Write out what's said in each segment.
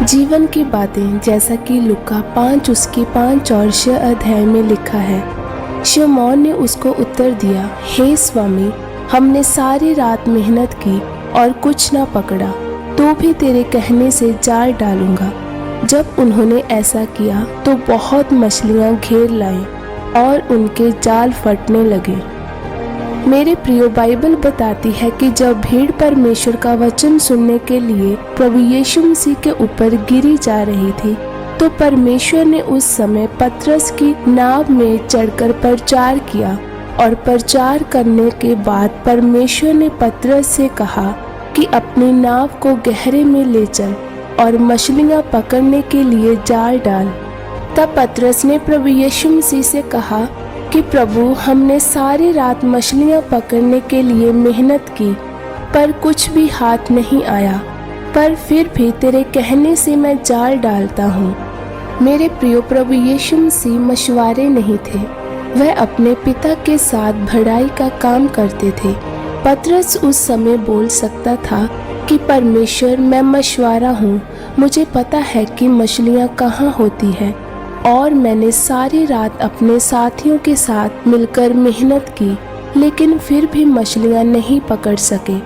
जीवन की बातें, जैसा कि लूका 5 उसके 5 और 6 अध्याय में लिखा है। शमौन ने उसको उत्तर दिया, हे स्वामी, हमने सारी रात मेहनत की और कुछ ना पकड़ा, तो भी तेरे कहने से जाल डालूंगा। जब उन्होंने ऐसा किया तो बहुत मछलियां घेर लाईं और उनके जाल फटने लगे। मेरे प्रियो, बाइबल बताती है कि जब भीड़ परमेश्वर का वचन सुनने के लिए प्रभु यीशु मसीह के ऊपर गिरी जा रही थी, तो परमेश्वर ने उस समय पतरस की नाव में चढ़कर प्रचार किया और प्रचार करने के बाद परमेश्वर ने पतरस से कहा कि अपनी नाव को गहरे में ले चल और मछलियां पकड़ने के लिए जाल डाल। तब पतरस ने प्रभु यीशु मसीह से कहा कि प्रभु, हमने सारी रात मछलियां पकड़ने के लिए मेहनत की, पर कुछ भी हाथ नहीं आया, पर फिर भी तेरे कहने से मैं जाल डालता हूँ। मेरे प्रियो, प्रभु यीशु मसीह मशवारे नहीं थे, वह अपने पिता के साथ भलाई का काम करते थे। पतरस उस समय बोल सकता था कि परमेश्वर, मैं मशवारा हूँ, मुझे पता है कि मछलियाँ कहाँ होती है और मैंने सारी रात अपने साथियों के साथ मिलकर मेहनत की, लेकिन फिर भी मछलियाँ नहीं पकड़ सके,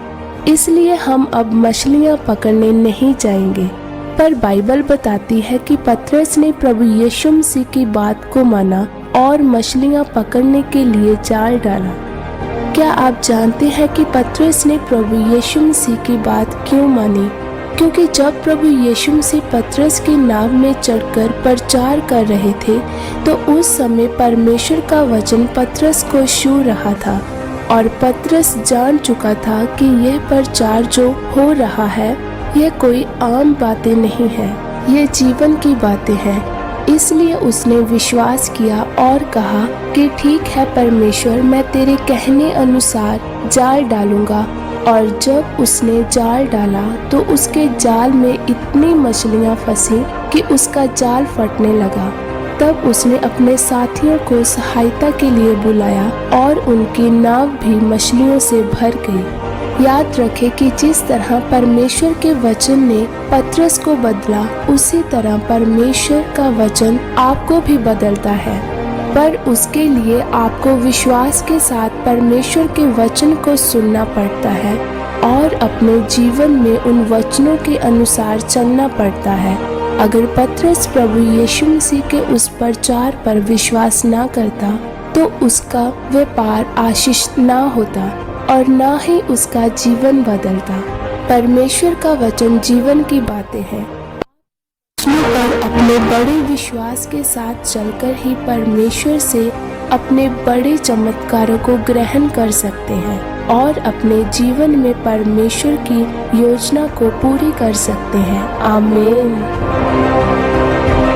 इसलिए हम अब मछलियाँ पकड़ने नहीं जाएंगे। पर बाइबल बताती है कि पतरस ने प्रभु यीशु मसीह की बात को माना और मछलियाँ पकड़ने के लिए जाल डाला। क्या आप जानते हैं कि पतरस ने प्रभु यीशु मसीह की बात क्यों मानी? क्योंकि जब प्रभु यीशु मसीह पतरस की नाव में चढ़कर प्रचार कर रहे थे, तो उस समय परमेश्वर का वचन पतरस को छू रहा था और पतरस जान चुका था कि यह प्रचार जो हो रहा है, यह कोई आम बातें नहीं है, ये जीवन की बातें हैं। इसलिए उसने विश्वास किया और कहा कि ठीक है परमेश्वर, मैं तेरे कहने अनुसार जाल डालूंगा। और जब उसने जाल डाला तो उसके जाल में इतनी मछलियां फंसी कि उसका जाल फटने लगा। तब उसने अपने साथियों को सहायता के लिए बुलाया और उनकी नाव भी मछलियों से भर गई। याद रखें कि जिस तरह परमेश्वर के वचन ने पतरस को बदला, उसी तरह परमेश्वर का वचन आपको भी बदलता है, पर उसके लिए आपको विश्वास के साथ परमेश्वर के वचन को सुनना पड़ता है और अपने जीवन में उन वचनों के अनुसार चलना पड़ता है। अगर पतरस प्रभु यीशु मसीह के उस प्रचार पर विश्वास ना करता, तो उसका व्यापार आशीष ना होता और ना ही उसका जीवन बदलता। परमेश्वर का वचन जीवन की बातें हैं। पर अपने बड़े विश्वास के साथ चलकर ही परमेश्वर से अपने बड़े चमत्कारों को ग्रहण कर सकते हैं और अपने जीवन में परमेश्वर की योजना को पूरी कर सकते हैं। आमीन।